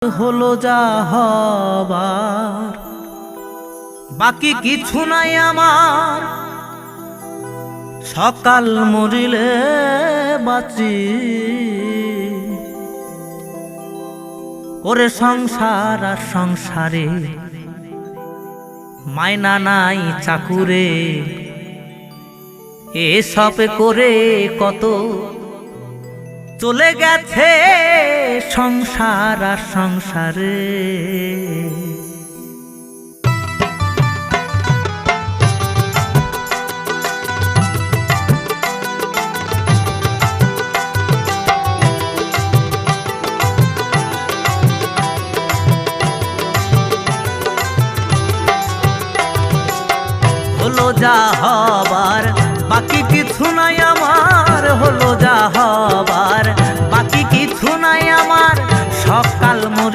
হলো যা হবার, বাকি কিছু নাই আমার। সকাল মরিলে বাঁচি করে সংসার, আর সংসারে মায়না নাই চাকুরে। এসব করে কত চলে গেছে সংসার আর সংসারে। হলো যা হবার, বাকি কিছু নাই আমার। হলো যা হবার, বাকি কিছু নাই আমার। সকাল মরি